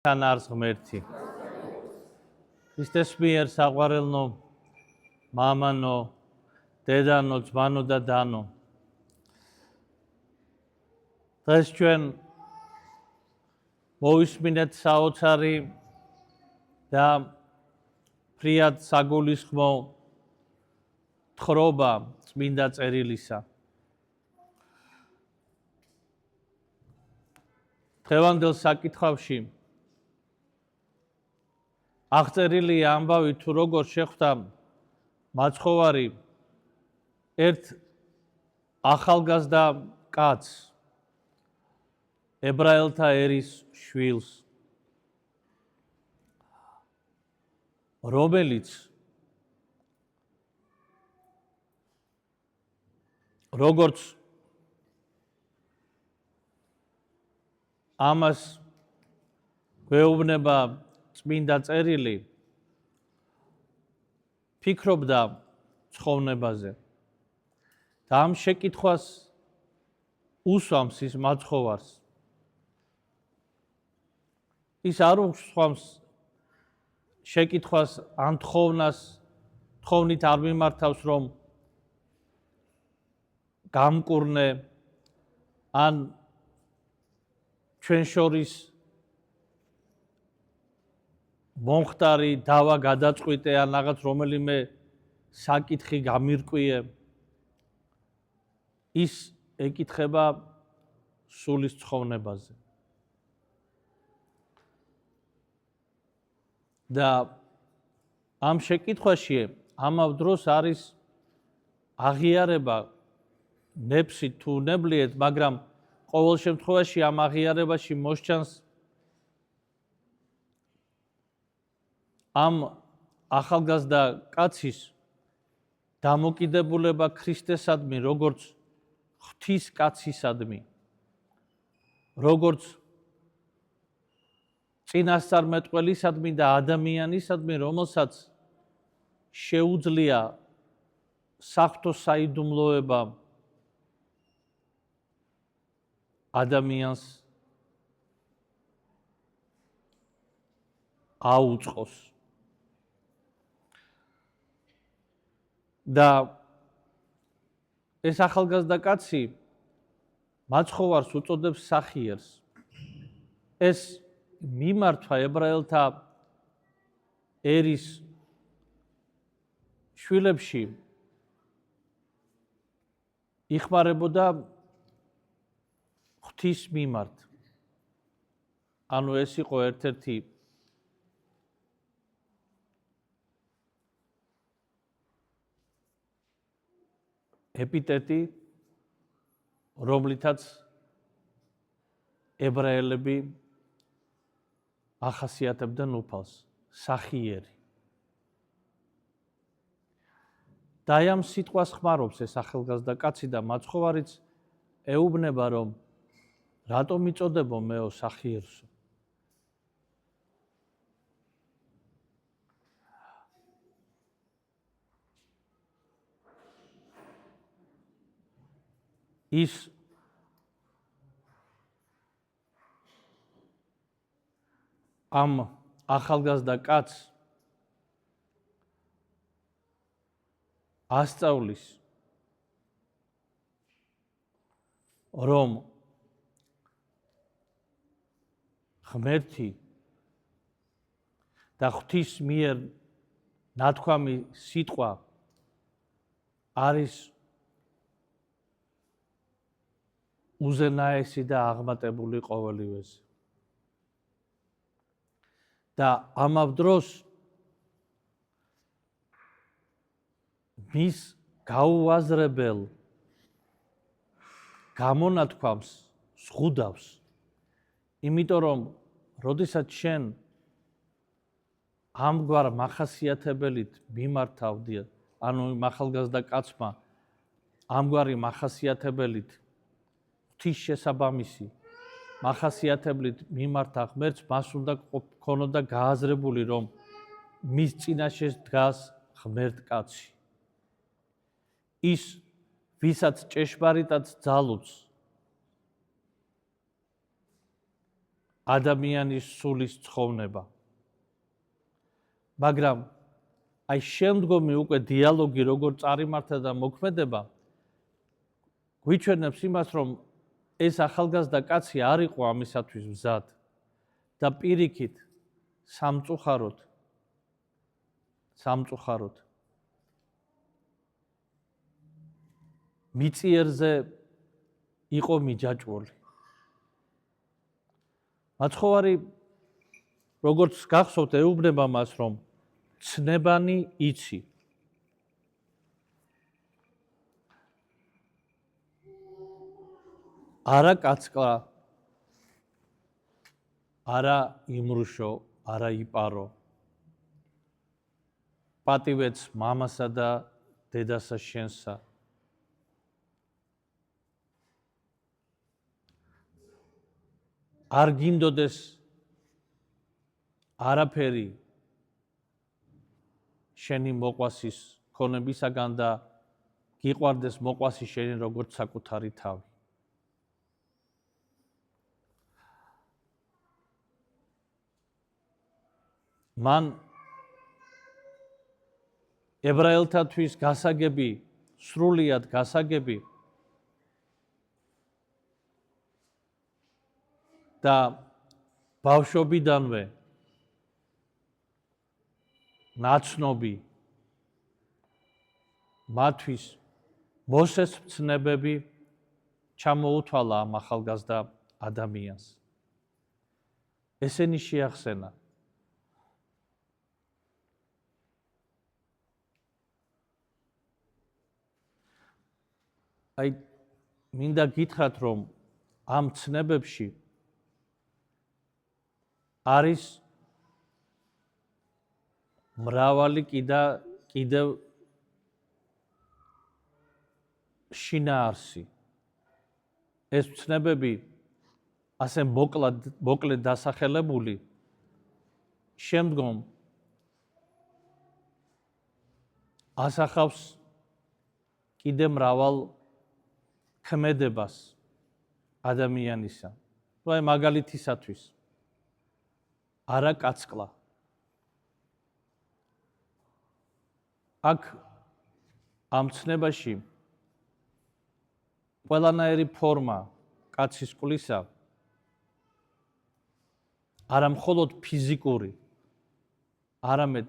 თან არის ღმერთი. ქრისტეს მიერ საყვარელნო, მამანო, დედანო, ძმანო და დანო. დღეს ჩვენ მოვისმინეთ საოცარი და ფრიად საგულისხმო თხრობა წმინდა წერილისა. დღევანდელ საკითხავში აღწერილია ამბავი თუ როგორ შეხვდა მაცხოვარი ერთ ახალგაზრდა კაცს, ებრაელთა ერის შვილს, რომელიც როგორც ამას გვეუბნება წმინდა წერილი, ფიქრობდა ცხოვრებაზე და ამ შეკითხვას უსვამს ის მაცხოვარს. ის არ უსვამს შეკითხვას ან თხოვნით არ მიმართავს, რომ გამკურნე ან ჩვენ შორის მომხდარი დავა გადაწყვიტე ან რაღაც რომელიმე საკითხი გამირკვიე. ის ეკითხება სულის ცხოვრებაზე. და ამ შეკითხვაში ამავ დროს არის აღიარება ნებსით თუ ნებლიეთ, მაგრამ ყოველ შემთხვევაში ამ აღიარებაში მოსჩანს ამ ახალგაზრდა კაცის დამოკიდებულება ქრისტესადმი, როგორც ღვთის კაცისადმი, როგორც წინასწარმეტყველისადმი და ადამიანისადმი, რომელსაც შეუძლია საღვთო საიდუმლოება ადამიანს აუწყოს. და ეს ახალგაზრდა კაცი მაცხოვარს უწოდებს სახიერს. ეს მიმართვა ებრაელთა ერის შვილებში იხმარებოდა ღვთის მიმართ. ანუ ეს იყო ერთ-ერთი ეპიტეტი, რომლითაც ებრაელები ახასიათებდნენ უფალს, სახიერი. და ამ სიტყვას ხმარობს ეს ახალგაზრდა კაცი და მაცხოვარიც ეუბნება, რომ რატომ იწოდებო მეო სახიერსო? ის ამ ახალგაზრდა კაცს ასწავლის, რომ ღმერთი და ღვთის მიერ ნათქვამი სიტყვა არის უზენაესი და აღმატებული ყოველივეზე. და ამავ დროს მის გაუაზრებელ გამონათქვამს ზღუდავს. იმიტომ რომ როდესაც შენ ამგვარ მახასიათებელით მიმართავდი, ანუ ახალგაზრდა კაცმა ამგვარი მახასიათებელით ღვთის შესაბამისი მახასიათებლით მიმართა ღმერთს, მას უნდა ქონოდა გააზრებული, რომ მის წინაშე დგას ღმერთკაცი. ის, ვისაც ჭეშმარიტად ძალუძს ადამიანის სულის ცხოვრება. მაგრამ აი შემდგომი უკვე დიალოგი როგორ წარიმართა და მოქმედება გვიჩვენებს იმას, რომ ეს ახალგაზრდა კაცი არ იყო ამისათვის მზად და პირიქით სამწუხაროდ მიწიერზე იყო მიჯაჭვული. მაცხოვარი როგორც გახსოვთ ეუბნება მას, რომ ცნებანი იცი. არა კაცკლა, არა იმრუშო, არა იპარო. პატივეც მამასა და დედასა შენსა. არ გინდოდეს არაფერი შენი მოყვასის ქონებისაგან და გიყვარდეს მოყვასი შენი როგორც საკუთარი თავი. მან ებრაელთათვის გასაგები, სრულიად გასაგები და ბავშვობიდანვე ნაცნობი მათთვის მოსეს ცნებები ჩამოუთვალა ამ ახალგაზრდა ადამიანს. ესენი შეახსენა. აი მინდა გითხრათ, რომ ამ ცნებებში არის მრავალი კიდევ შინაარსი. ეს ცნებები ასე მოკლედ დასახელებული შემდგომ ასახავს კიდე მრავალ ქმედებას ადამიანისა. აი მაგალითისათვის არა კაცკლა. აქ ამ ცნებაში ყველანაირი ფორმა კაცის კვლისა არა მხოლოდ ფიზიკური, არამედ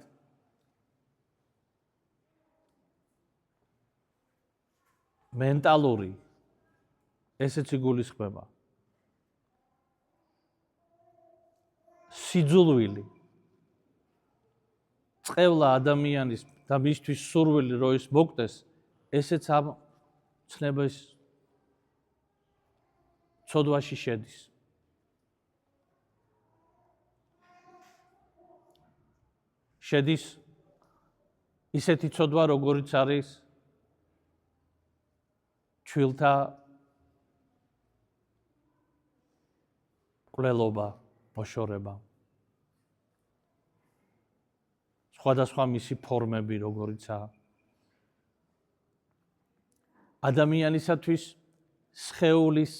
მენტალური ესეც იგულისხმება. სიძულვილი, წყევლა ადამიანის და მისთვის სურვილი რო ის მოკდეს, ესეც ამ ცნების ცოდვაში შედის. შედის ისეთი ცოდვა, როგორიც არის ჩვილთა კვლელობა, მოშორება. სხვადასხვა მისი ფორმები, როგორიცაა. ადამიანისათვის სხეულის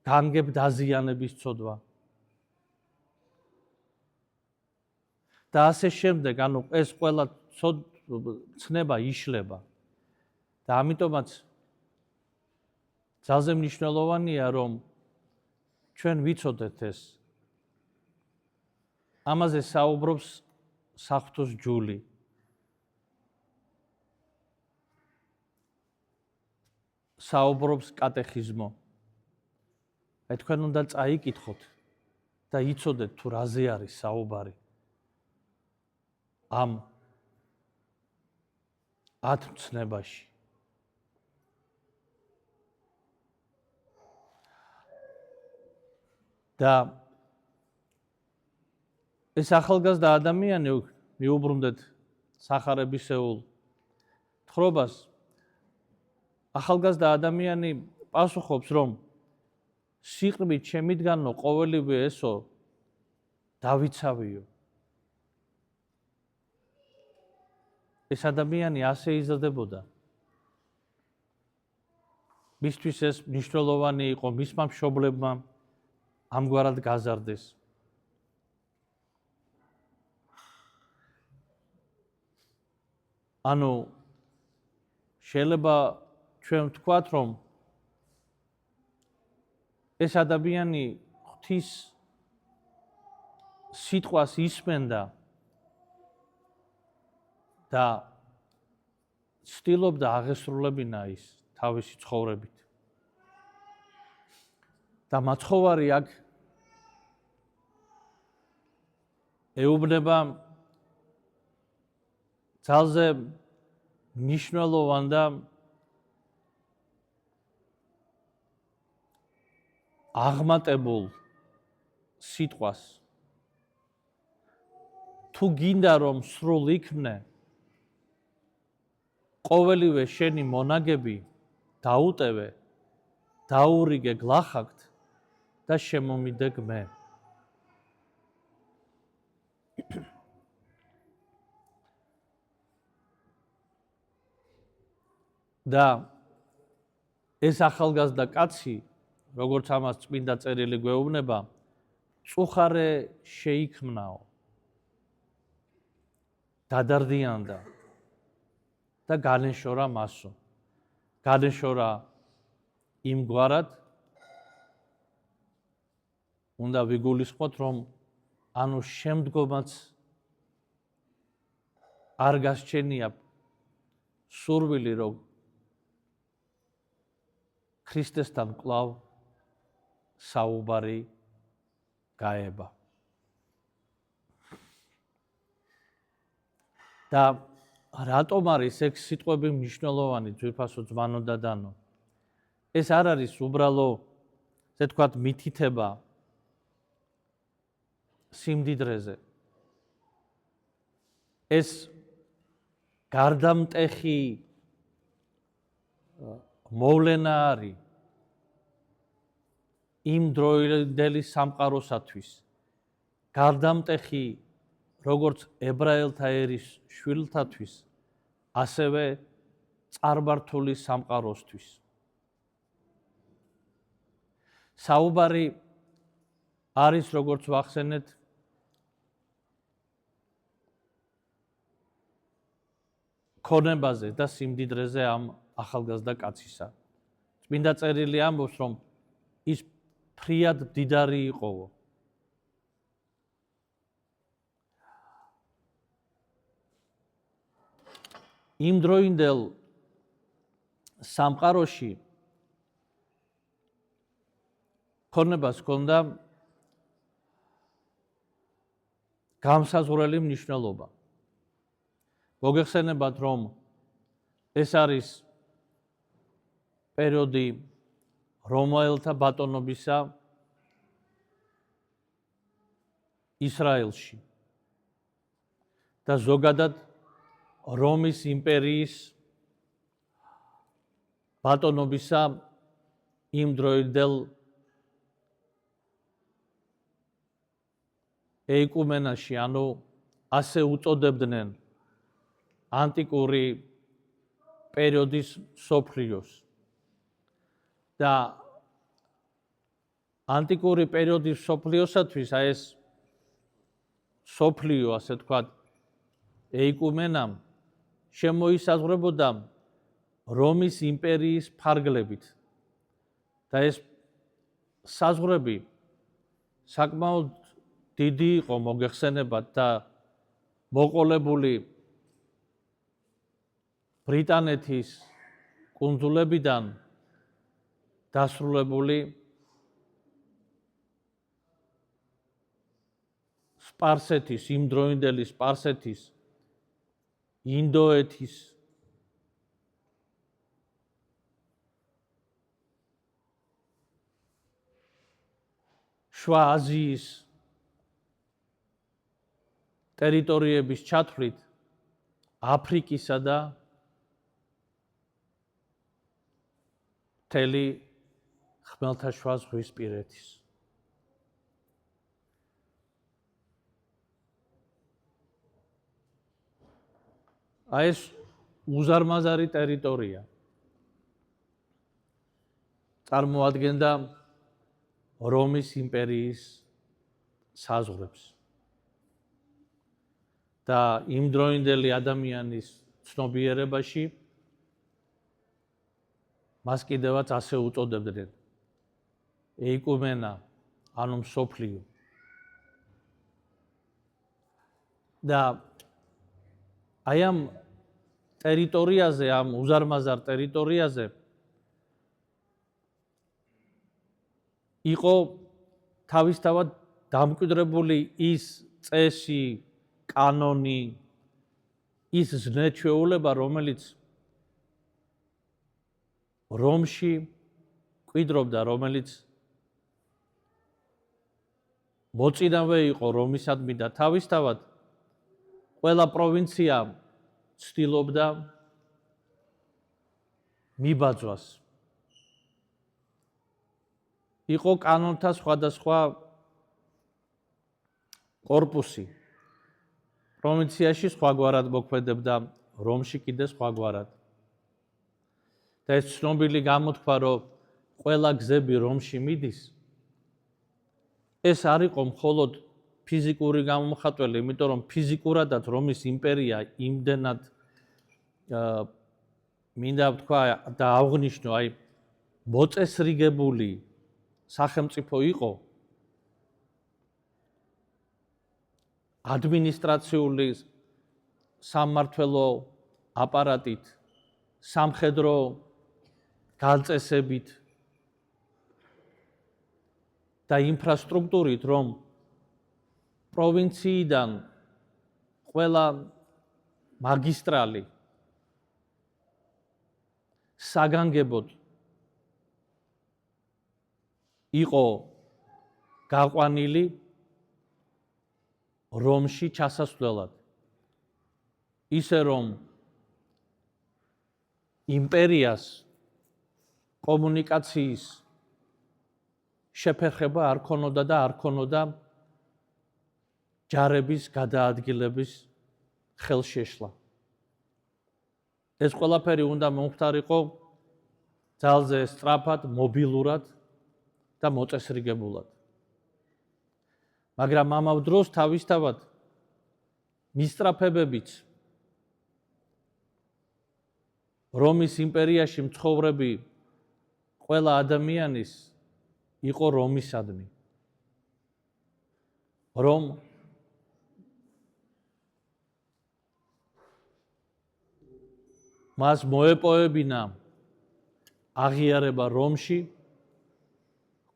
განგებ დაზიანების ცოდვა. და ასე შემდეგ, ანუ ეს ყველა ცნება იშლება. და ამიტომაც ძალზე მნიშვნელოვანია, რომ ჩვენ ვიცოდეთ ეს. ამაზე საუბრობს საღვთოს ჯული. საუბრობს კატეხიზმო. აი თქვენ უნდა წაიკითხოთ და იცოდეთ თუ რაზე არის საუბარი. ამ 10 ცნებაში. და ეს ახალგაზრდა ადამიანი მიუბრუნდეთ სახარებისეულ თხრობას. ახალგაზრდა ადამიანი პასუხობს, რომ სიყრმით შემიდგანო ყოველივე ესო დავიცავიო. ეს ადამიანი ასე იზრდებოდა. მისთვის ეს მნიშვნელოვანი იყო მისმა მშობლებმა, ამგვარად გაზარდეს. ანუ შეიძლება ჩვენ ვთქვათ, რომ ეს ადამიანი ღვთის სიტყვას ისმენდა და ცდილობდა აღესრულებინა ის თავისი ცხოვრებით. და მაცხოვარი აქ ეუბნება ძალზე მნიშვნელოვან და აღმატებულ სიტყვას. თუ გინდა რომ სრულ იქნე, ყოველივე შენი მონაგები დაუტევე, დაურიგე გლახაკთ და შემომიდეგ მე. და ეს ახალგაზრდა კაცი, როგორც ამას წმინდა წერილი გვეუბნება, წუხარე შეიქმნაო, დადარდიანდა და განეშორა მასო. განეშორა იმგვარად, უნდა ვიგულისხმოთ, რომ ანუ შემდგომაც არ გასჩენია სურვილი, რომ ქრისტესთან კვლავ საუბარი გაება. და რატომ არის ეს სიტყვები მნიშვნელოვანი, ძვირფასო ძმანო და დანო? ეს არ არის უბრალო, ესე ვთქვათ, მითითება სიმდიდრეზე. ეს გარდამტეხი მოვლენა არის იმ დროინდელი სამყაროსათვის. გარდამტეხი როგორც ებრაელთა ერის შვილთათვის, ასევე წარმართული სამყაროსთვის. საუბარი არის, როგორც ვახსენეთ, ქონებაზე და სიმდიდრეზე ამ ახალგაზრდა კაცისა. წმინდა წერილი ამბობს, რომ ის ფრიად მდიდარი იყოვო. იმ დროინდელ სამყაროში ქონებას ჰქონდა გამსაზღვრელი მნიშვნელობა. მოგეხსენებათ, რომ ეს არის პერიოდი რომაელთა ბატონობისა ისრაელში და ზოგადად რომის იმპერიის ბატონობისა იმ დროინდელ ეიკუმენაში, ანუ ასე უწოდებდნენ ანტიკური პერიოდის მსოფლიოს. და ანტიკური პერიოდის მსოფლიოსათვის ეს მსოფლიო, ასე ვთქვათ, ეიკუმენამ შემოისაზღვრებოდა რომის იმპერიის ფარგლებით. და ეს საზღვრები საკმაოდ დიდი იყო, მოგეხსენებათ, და მოყოლებული ბრიტანეთის კუნძულებიდან დასრულებული სპარსეთის, იმ დროინდელი სპარსეთის, ინდოეთის, შუა აზიის ტერიტორიების ჩათვლით აფრიკისა და მთელი ხმელთაშუა ზღვისპირეთის. ეს უზარმაზარი ტერიტორია წარმოადგენდა რომის იმპერიის საზღვრებს. და იმდროინდელი ადამიანის ცნობიერებაში მას კიდევაც ასე უწოდებდნენ. ეიკუმენა, ანუ მსოფლიო. და აი ამ ტერიტორიაზე, ამ უზარმაზარ ტერიტორიაზე იყო თავისთავად დამკვიდრებული ის წესი, კანონი, ის ზნე-ჩვეულება, რომელიც რომში მკვიდრობდა, რომელიც მოწინავე იყო რომისადმი და თავისთავად ყველა პროვინცია ცდილობდა მიბაძვას. იყო კანონთა სხვადასხვა კორპუსი. პროვინციაში სხვაგვარად მოქმედებდა, რომში კიდე სხვაგვარად. და ეს ცნობილი გამოთქვა, რომ ყველა გზები რომში მიდის, ეს არ იყო მხოლოდ ფიზიკური გამომხატველი, იმიტომ რომ ფიზიკურადაც რომის იმპერია იმდენად მინდა ვთქვა და აღვნიშნო, აი მოწესრიგებული სახელმწიფო იყო, ადმინისტრაციული სამმართველო აპარატით, სამხედრო განწესებით და ინფრასტრუქტურით, რომ პროვინციიდან ყველა მაგისტრალი საგანგებოდ იყო გაყვანილი რომში ჩასასვლელად. ისე რომ იმპერიას კომუნიკაციის შეფერხება არ ქონოდა და არ ქონოდა ჯარების გადაადგილების ხელშეშლა. ეს ყველაფერი უნდა მომხდარიყო ძალზე სწრაფად, მობილურად და მოწესრიგებულად. მაგრამ ამავ დროს თავისთავად მისწრაფებებიც რომის იმპერიაში მცხოვრები ყველა ადამიანის იყო რომისადმი. რომ მას მოეპოვებინა აღიარება რომში,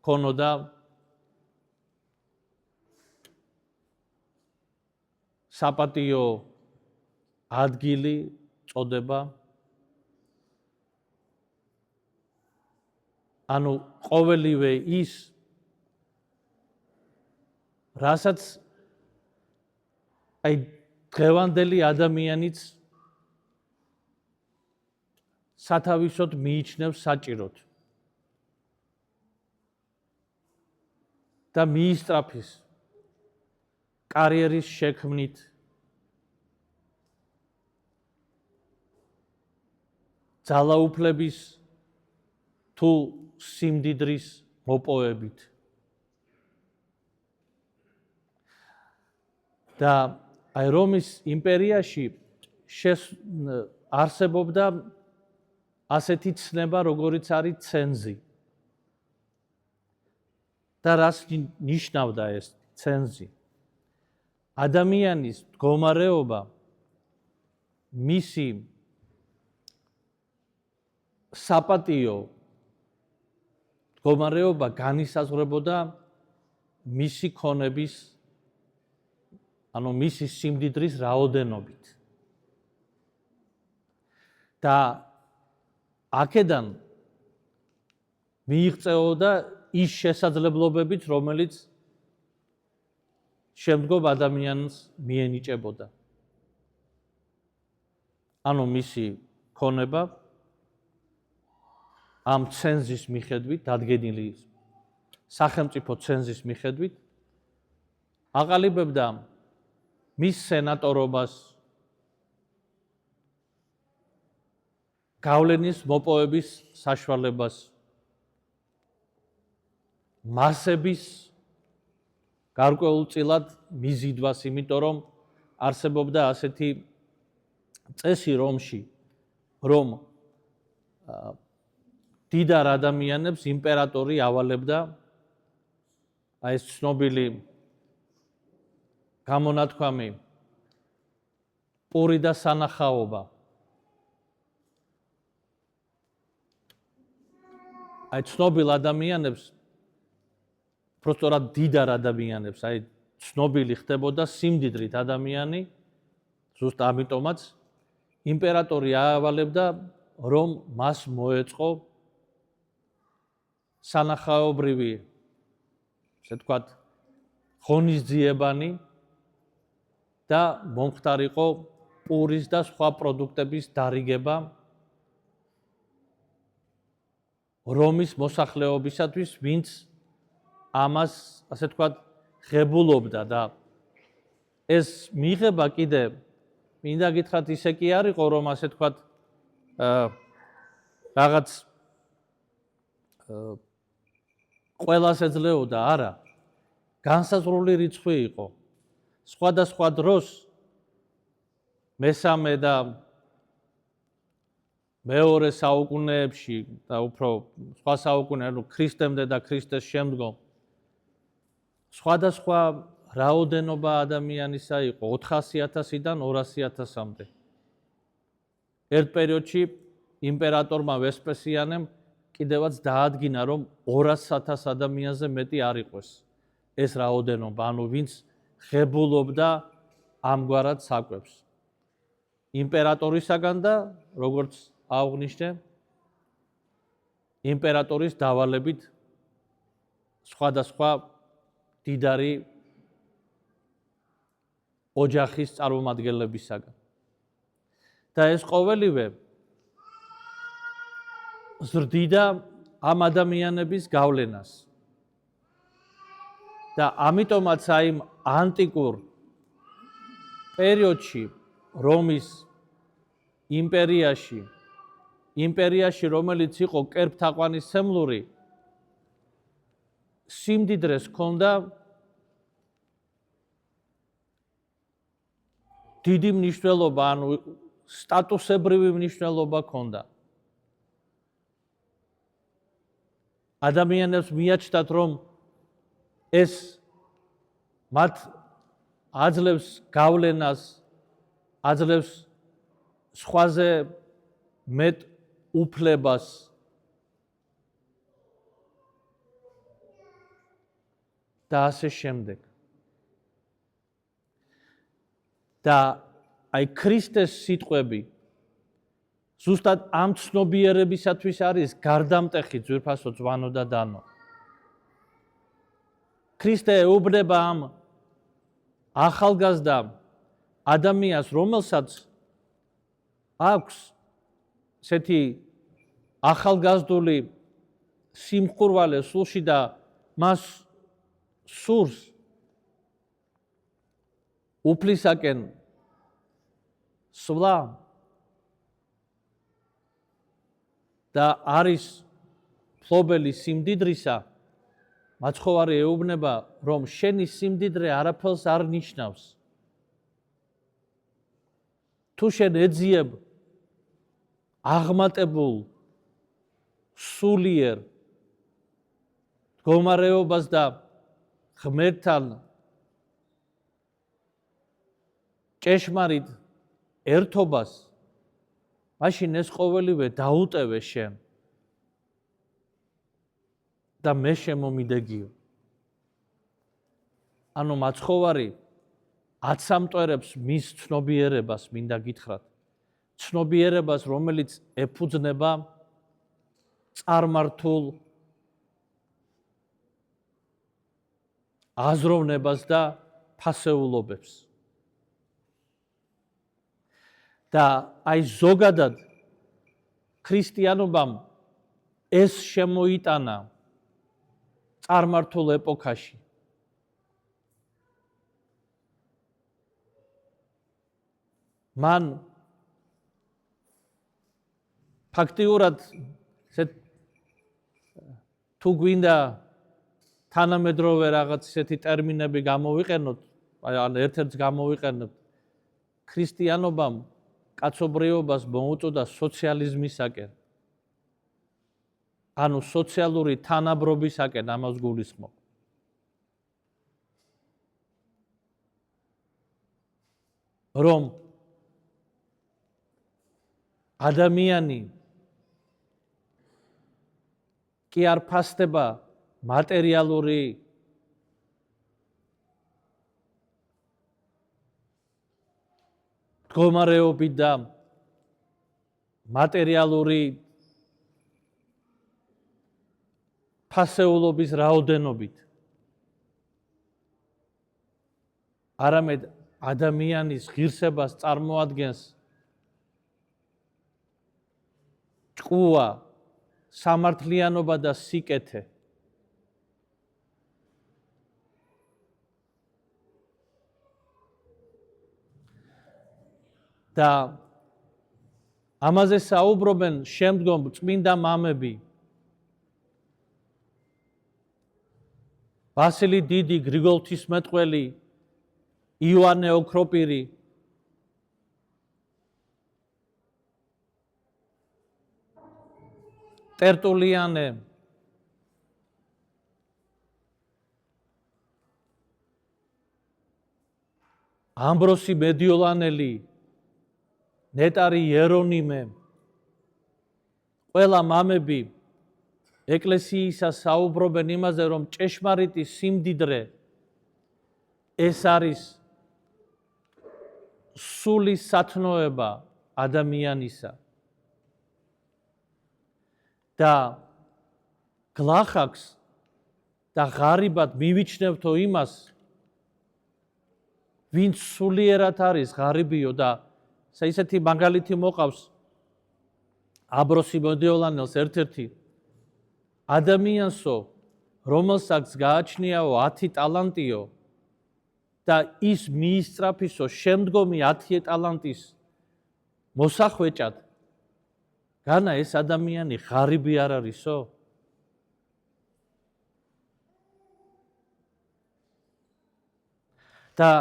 ქონოდა საპატიო ადგილი, წოდება, ანუ ყოველივე ის, რასაც აი დღევანდელი ადამიანიც სათავისოდ მიიჩნევს საჭიროდ და მიისწრაფის კარიერის შექმნით, ძალაუფლების თუ სიმდიდრის მოპოვებით. და აი რომის იმპერიაში არსებობდა ასეთი ცნება, როგორიც არის ცენზი. და რას ნიშნავდა ეს ცენზი? ადამიანის მდგომარეობა, მისი საპატიო მდგომარეობა განისაზღვრებოდა მისი ქონების, ანუ მისი სიმდიდრის რაოდენობით. და აქედან მიიღწეოდა ის შესაძლებლობებით, რომელიც შემდგომ ადამიანს მიენიჭებოდა. ანუ მისი ქონება ამ ცენზის მიხედვით, დადგენილი სახელმწიფო ცენზის მიხედვით, აყალიბებდა მის სენატორობას, გავლენის მოპოვების საშუალებას, მასების გარკვეულწილად მიზიდვას, იმიტომ რომ არსებობდა ასეთი წესი რომში, რომ დიდარ ადამიანებს იმპერატორი ავალებდა ეს ცნობილი გამონათქვამი პური და სანახაობა. ცნობილ ადამიანებს, უბრალოდ დიდარ ადამიანებს, ცნობილი ხდებოდა სიმდიდრით ადამიანი, ზუსტ ამიტომაც იმპერატორი აავალებდა, რომ მას მოეწყო სანახაობრივი, ესე ვთქვათ, ღონისძიებანი და მომხდარიყო პურის და სხვა პროდუქტების დარიგება რომის მოსახლეობისათვის, ვინც ამას, ასე ვთქვათ, ღებულობდა და ეს მიღება კიდე მინდა გითხრათ ისე კი არ იყო, რომ ასე ვთქვათ, რაღაც ყველას ეძლეოდა, არა. განსაზღვრული რიცხვი იყო. სხვადასხვა დროს მესამე და მეორე საუკუნეებში და უფრო სხვა საუკუნეებში, ქრისტემდე და ქრისტეს შემდგომ სხვადასხვა რაოდენობა ადამიანისა იყო 400,000-დან 200,000-მდე. ერთ პერიოდში იმპერატორმა ვესპასიანემ კიდევაც დაადგინა, რომ 200,000 ადამიანზე მეტი არ იყოს ეს რაოდენობა, ანუ ვინც ღებულობდა ამგვარად საკვებს. იმპერატორისაგან და როგორც აღვნიშნე, იმპერატორის დავალებით სხვადასხვა დიდარი ოჯახის წარმომადგენლებისაგან. და ეს ყოველივე ზრდიდა ამ ადამიანების გავლენას. და ამიტომაც იმ ანტიკურ პერიოდში რომის იმპერიაში, რომელიც იყო კერპთაყვანისმცემლური, სიმდიდრეს ჰქონდა დიდი მნიშვნელობა, ანუ სტატუსებრივი მნიშვნელობა ჰქონდა. ადამიანებს მიაჩნდათ, რომ ეს მათ აძლევს გავლენას, აძლევს სხვაზე მეტ უფლებას და ასე შემდეგ. და ქრისტეს სიტყვები ზუსტად ამ ცნობიერებისათვის არის გარდამტეხი ძვირფასო ძვანო და დანო. ქრისტე ეუბნება ამ ახალგაზრდა ადამიანს, რომელსაც აქვს ესეთი ახალგაზრდული სიმხურვალე სულში და მას სურს უფლისაკენ სვლა და არის ფლობელი სიმდიდრისა, მაცხოვარი ეუბნება, რომ შენი სიმდიდრე არაფერს არ ნიშნავს. თუ შენ ეძიებ აღმატებულ სულიერ მდგომარეობას და ღმერთთან ჭეშმარიტ ერთობას, მაშინ ეს ყოველივე დაუტევე შენ და მე შემომიდეგიო. ანუ მაცხოვარი აცამტვერებს მის ცნობიერებას, მინდა გითხრათ, ცნობიერებას, რომელიც ეფუძნება წარმართულ აზროვნებას და ფასეულობებს. და ზოგადად ქრისტიანობამ ეს შემოიტანა წარმართულ ეპოქაში. მან ფაქტიურად თუ გვინდა თანამედროვე რაღაც ისეთი ტერმინები გამოვიყენოთ, ან ერთ-ერთს გამოვიყენოთ, ქრისტიანობამ კაცობრიობას მოუწოდა სოციალიზმისაკენ. ანუ სოციალური თანაბრობისაკენ ამას გულისხმობ. რომ ადამიანი კი არ ფასდება მატერიალური მდგომარეობით და მატერიალური ფასეულობის რაოდენობით. არამედ ადამიანის ღირსებას წარმოადგენს ჭკუა, სამართლიანობა და სიკეთე. და ამაზე საუბრობენ შემდგომ წმინდა მამები. ვასილი დიდი, გრიგოლ ღვთისმეტყველი, იოანე ოქროპირი, ტერტულიანე, ამბროსი მედიოლანელი, ნეტარი იერონიმე, ყველა მამები ეკლესიისა საუბრობენ იმაზე, რომ ჭეშმარიტი სიმდიდრე ეს არის სული სათნოება ადამიანისა. და გლახაკს და ღარიბად მივიჩნევთო იმას, ვინც სულიერად არის ღარიბიო და ისეთი მაგალითი მოყავს ამბროსი მედიოლანელს ერთ-ერთი ადამიანსო, რომელსაც გააჩნიაო 10 ტალანტიო და ის მიისწრაფისო შემდგომი 10 ტალანტის მოსახვეჭად, განა ეს ადამიანი ღარიბი არ არისო? და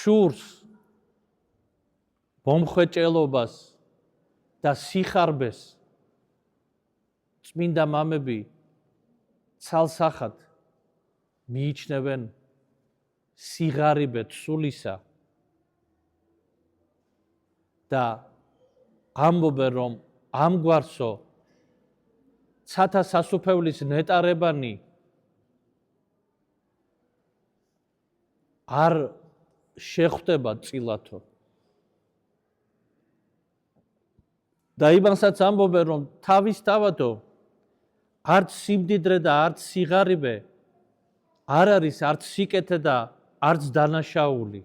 შურს, მომხვეჭელობას და სიხარბეს წმინდა მამები ცალსახად მიიჩნევენ სიღარიბეთ სულისა და ამბობენ, რომ ამგვარსო ცათა სასუფევლის ნეტარებანი არ შეხვდება წილათო. და იმასაც ამბობენ, რომ თავისთავადო არც სიმდიდრე და არც სიღარიბე არ არის არც სიკეთე და არც დანაშაული.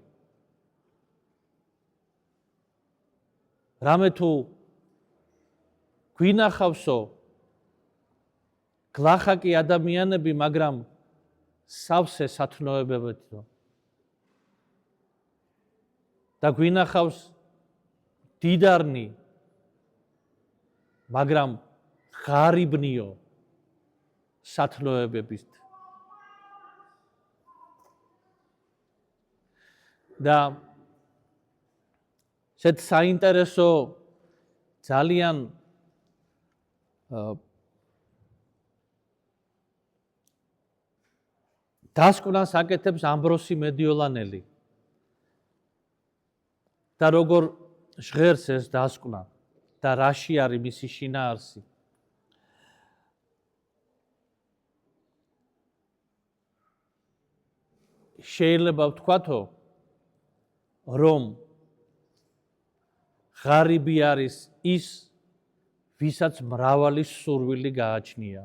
რამე თუ გვინახავსო გლახაკი ადამიანები, მაგრამ სავსე სათნოებებითო. და გვინახავს დიდარნი, მაგრამ ღარიბნიო სათნოებებით. და შეთ საინტერესო ძალიან დასკვნას აკეთებს ამბროსი მედიოლანელი. და როგორ ჟღერს ეს დასკვნა და რაში არის მისი შინაარსი. შეიძლება ვთქვათო, რომ ღარიბი არის ის, ვისაც მრავალი სურვილი გააჩნია.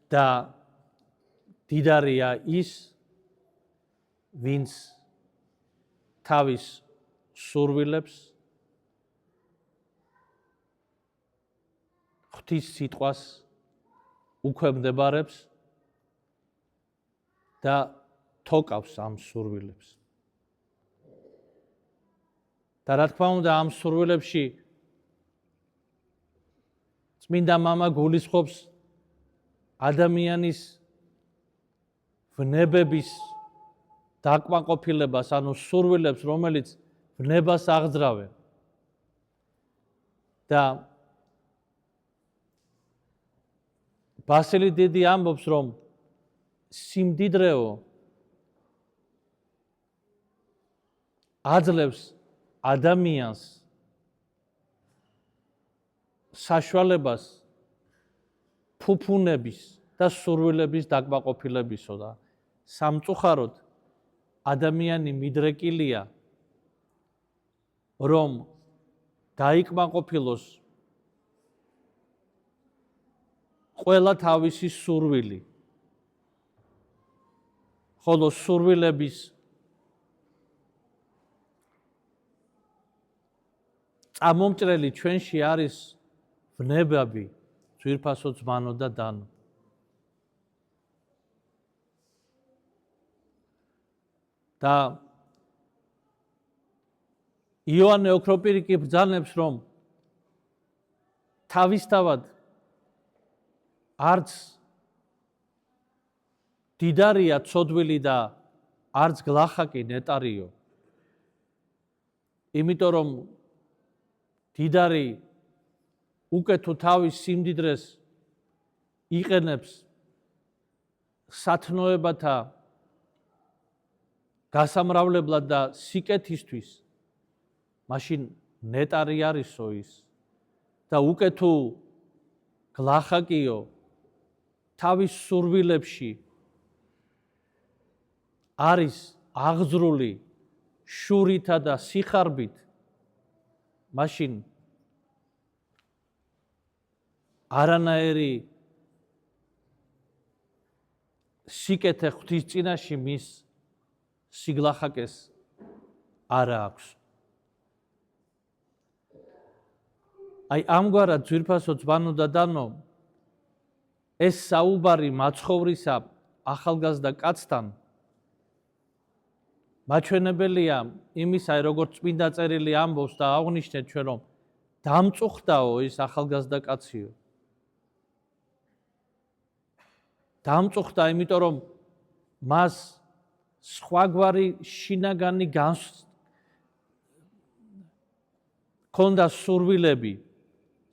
და დიდარია ის, ვინც თავის სურვილებს ღვთის სიტყვას უქვემდებარებს და თოკავს ამ სურვილებს. და რა თქმა უნდა ამ სურვილებში წმინდა მამა გულისხმობს ადამიანის ვნებების დაკმაყოფილებას, ანუ სურვილებს, რომელიც ვნებას აღძრავენ. და ბასილი დიდი ამბობს, რომ სიმდიდრეო აძლევს ადამიანს საშუალებას ფუფუნების და სურვილების დაკმაყოფილებისო და სამწუხაროდ ადამიანი მიდრეკილია, რომ დაიკმაყოფილოს ყველა თავისი სურვილი. ხოლო სურვილების წამომჭრელი ჩვენში არის ვნებები, ძვირფასო ძმანო და დანო. და იოანე ოქროპირი კი ბრძანებს, რომ თავისთავად არც დიდარია ცოდვილი და არც გლახაკი ნეტარიო. იმიტომ რომ დიდარი უკეთო თავის სიმდიდრეს იყენებს სათნოებათა გასამრავლებლად და სიკეთისთვის, მაშინ ნეტარი არისო ის და უკეთო გლახაკიო თავის სურვილებში არის აღძრული შურითა და სიხარბით, მაშინ არანაირი სიკეთე ღვთის წინაშე მის სიგლახაკეს არა აქვს. აი ამგვარად ძვირფასო ძმანო და დანო, ეს საუბარი მაცხოვრისა ახალგაზრდა კაცთან მაჩვენებელია იმისა, როგორც წმინდა წერილი ამბობს და აღნიშნეთ ჩვენ, რომ დამწუხდაო ის ახალგაზრდა კაციო. დამწუხდა, იმიტომ რომ მას სხვაგვარი შინაგანი ჰქონდა სურვილები,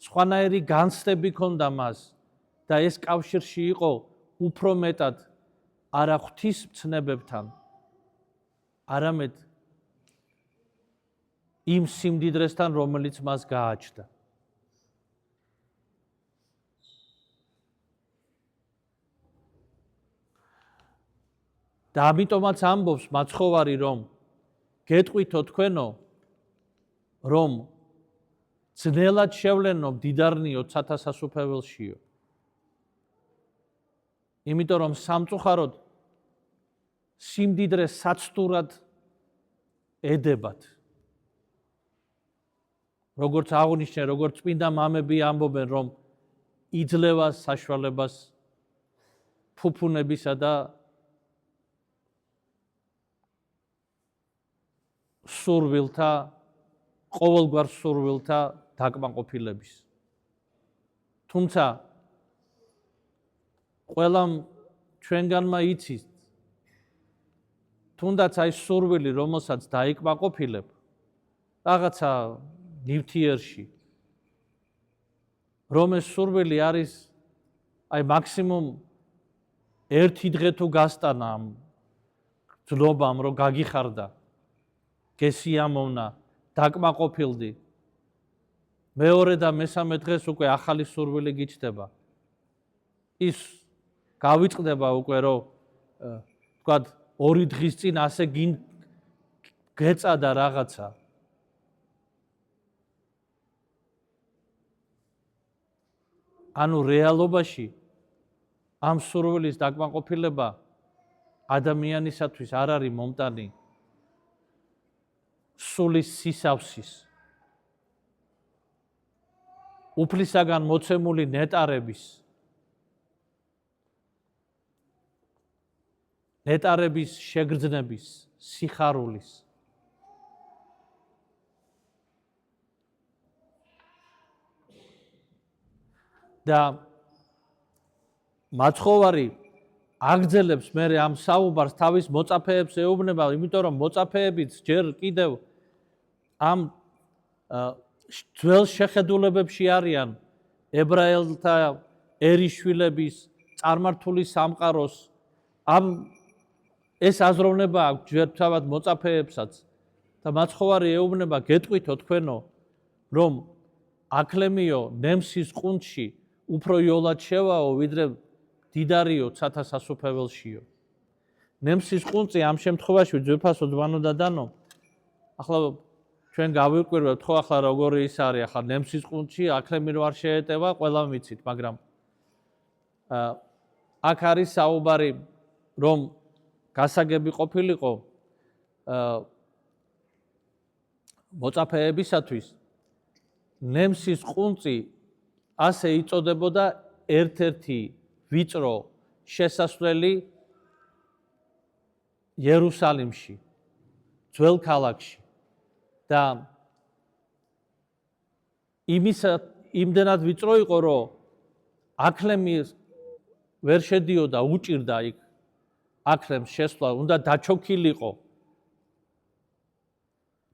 სხვანაირი განცდები ჰქონდა მას და ეს კავშირში იყო უფრო მეტად არა ღვთის მცნებებთან, არამედ იმ სიმდიდრესთან, რომელიც მას გააჩნდა. და ამიტომაც ამბობს მაცხოვარი, რომ გეტყვითო თქვენო, რომ ძნელად შევლენო მდიდარნიო ცათა სასუფეველშიო. იმიტომ რომ სამწუხაროდ სიმდიდრე საცდურად ედებათ. როგორც აღნიშნე, როგორც წმინდა მამები ამბობენ, რომ იძლევა საშუალებას ფუფუნებისა და სურვილთა, ყოველგვარ სურვილთა დაკმაყოფილების. თუმცა ყველამ ჩვენგანმა იცის, თუნდაც აი სურვილი, რომელსაც დაიკმაყოფილებ, რაღაცა ნივთიერში, რომ ეს სურვილი არის აი მაქსიმუმ ერთი დღე თუ გასტანა ამ ძნობამ, რომ გაგიხარდა, გესიამოვნა, დაკმაყოფილდი. მეორე და მესამე დღეს უკვე ახალი სურვილი გიჩნდება. ის გავიწყდება უკვე, რომ ვთქვათ, 2 დღის წინ ასე გეწადა რაღაცა. ანუ რეალობაში ამ სურვილის დაკმაყოფილება ადამიანისათვის არ არის მომტანი სულის სისავსის, უფლისაგან მოცემული ნეტარების, ნეტარების შეგრძნების, სიხარულის. და მაცხოვარი აგრძელებს მე ამ საუბარს თავის მოწაფეებს ეუბნება, იმიტომ რომ მოწაფეებიც ჯერ კიდევ ამ ძველ შეხედულებებში არიან ებრაელთა ერისშვილების წარმართული სამყაროს ამ ეს აზროვნება აქვს ჯერ თავად მოწაფეებსაც და მაცხოვარი ეუბნება გეტყვითო თქვენო რომ აკლემიო ნემსის ყუნჩი უფრო იოლად შევაო ვიდრე დიდარიო ცათა სასუფეველშიო. ნემსის ყუნწი ამ შემთხვევაში ძვირფასო ძმანო და დანო ახლა ჩვენ გავიკვირვებთ ხო ახლა როგორი ის არის ახლა ნემსის ყუნჩი აკლემი რო არ შეეტევა ყველა მიცით მაგრამ აქ არის საუბარი რომ გასაგები ყოფილიყო მოწაფეებისათვის ნემსის ყუნწი ასე იწოდებოდა ერთ-ერთი ვიწრო შესასვლელი იერუსალიმში, ძველ ქალაქში და იმდენად ვიწრო იყო, რომ აკლემი ვერ შედიოდა, უჭირდა იქ აკლემს შესვლა, უნდა დაჩოქილიყო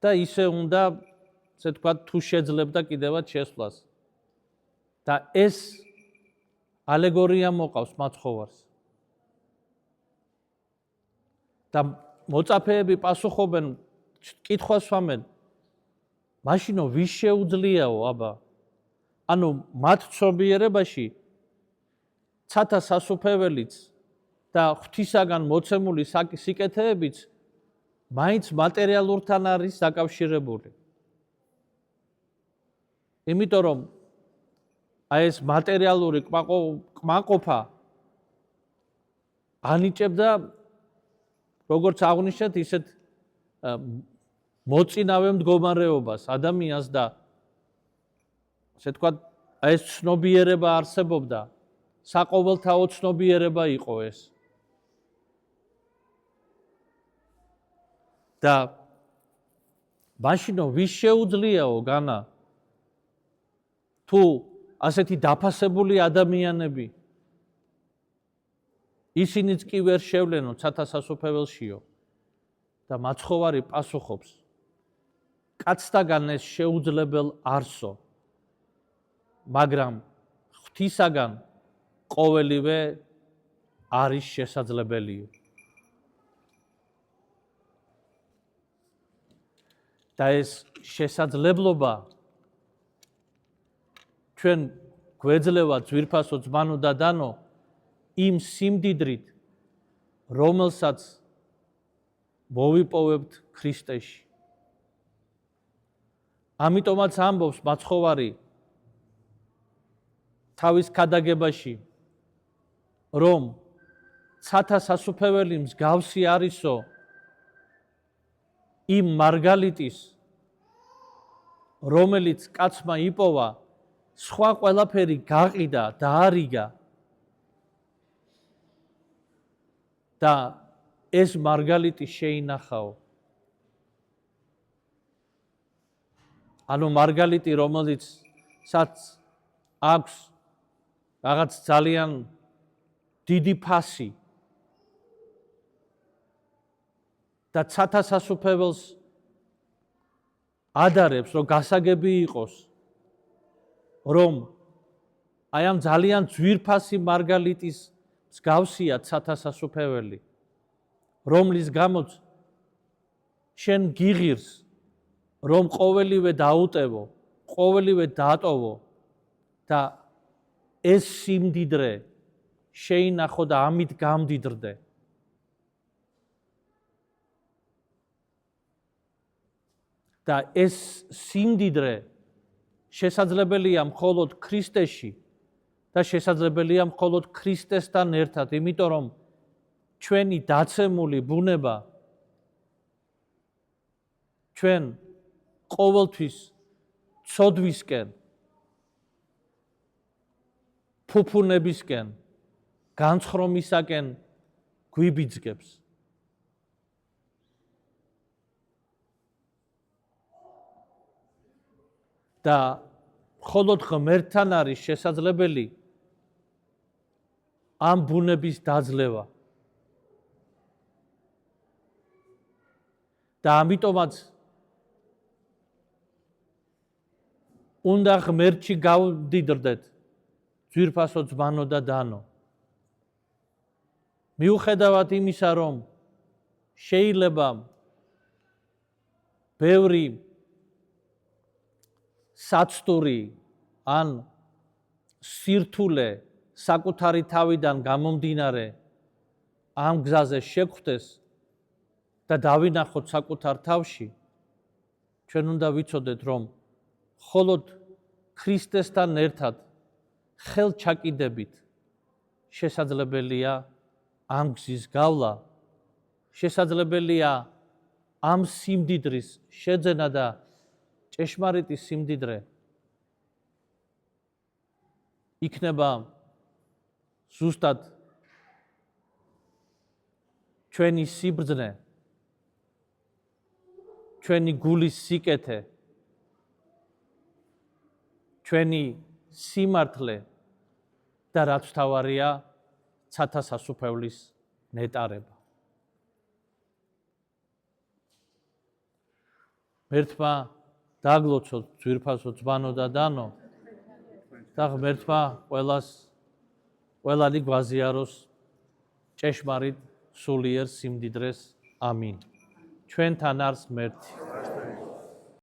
და ისე უნდა, ესე თქვა, თუ შეძლებდა კიდევაც შესვლას. და ეს ალეგორია მოყავს მაცხოვარს. და მოწაფეები პასუხობენ, კითხვას ვამენ, მაშინო ვის შეუძლიაო აბა? ანუ მათ ცნობიერებაში ცათა სასუფეველიც და ღვთისაგან მოცემული სიკეთეებიც მაინც მატერიალურთან არის დაკავშირებული. იმიტომ რომ აი ეს მატერიალური კმაყოფა ანიჭებდა როგორც აღნიშნეთ ისეთ მოწინავე მდგომარეობას ადამიანს და ასე თქვა აი ეს ცნობიერება არსებობდა საყოველთაო ცნობიერება იყო ეს და მაშინო ვის შეუძლიაო განა თუ ასეთი დაფასებული ადამიანები ისინიც კი ვერ შევლენო ცათა სასუფეველშიო და მაცხოვარი პასუხობს კაცთაგან ეს შეუძლებელ არსო მაგრამ ღვთისაგან ყოველივე არის შესაძლებელია და ეს შესაძლებლობა ჩვენ გვეძლევა ძვირფასო ძმანო და დანო იმ სიმდიდრით რომელსაც მოვიპოვებთ ქრისტეში. ამიტომაც ამბობს მაცხოვარი თავის ქადაგებაში რომ ცათა სასუფეველი მსგავსი არისო იმ მარგალიტის რომელიც კაცმა იპოვა სხვა ყველაფერი გაყიდა და არიგა და ეს მარგალიტი შეინახაო. ანუ მარგალიტი რომელიც აქვს რაღაც ძალიან დიდი ფასი და ცათა სასუფეველს ადარებს რომ გასაგები იყოს რომ აი ამ ძალიან ძვირფასი მარგალიტის მსგავსია ცათა სასუფეველი რომლის გამოც შენ გიღირს რომ ყოველივე დაუტევო, ყოველივე დატოვო და ეს სიმდიდრე შეინახო და ამით გამდიდრდე. და ეს სიმდიდრე შესაძლებელია მხოლოდ ქრისტეში და შესაძლებელია მხოლოდ ქრისტესთან ერთად, იმიტომ რომ ჩვენი დაცემული ბუნება ჩვენ ყოველთვის ცოდვისკენ, ფუფუნებისკენ, განცხრომისაკენ გვიბიძგებს. და მხოლოდ ღმერთთან არის შესაძლებელი ამ ბუნების დაძლევა. და ამიტომაც უნდა ღმერთში გავდიდრდეთ ძვირფასო ძმანო და დანო. მიუხედავად იმისა, რომ შეიძლება ბევრი საცდური ან სირთულე საკუთარი თავიდან გამომდინარე ამ გზაზე შეგვხვდეს და დავინახოთ საკუთარ თავში, ჩვენ უნდა ვიცოდეთ, რომ მხოლოდ ქრისტესთან ერთად ხელჩაკიდებით შესაძლებელია ამ გზის გავლა, შესაძლებელია ამ სიმდიდრის შეძენა და ჭეშმარიტი სიმდიდრე იქნება ზუსტად ჩვენი სიბრძნე, ჩვენი გულის სიკეთე, ჩვენი სიმართლე და რაც თავარია ცათა სასუფეველის ნეტარება. ღმერთმა დაგლოცოთ ძვირფასო ძმანო და დანო და ღმერთმა ყველანი გვაზიაროს ჭეშმარიტ სულიერ სიმდიდრეს. ამინ. ჩვენთან არის ღმერთი.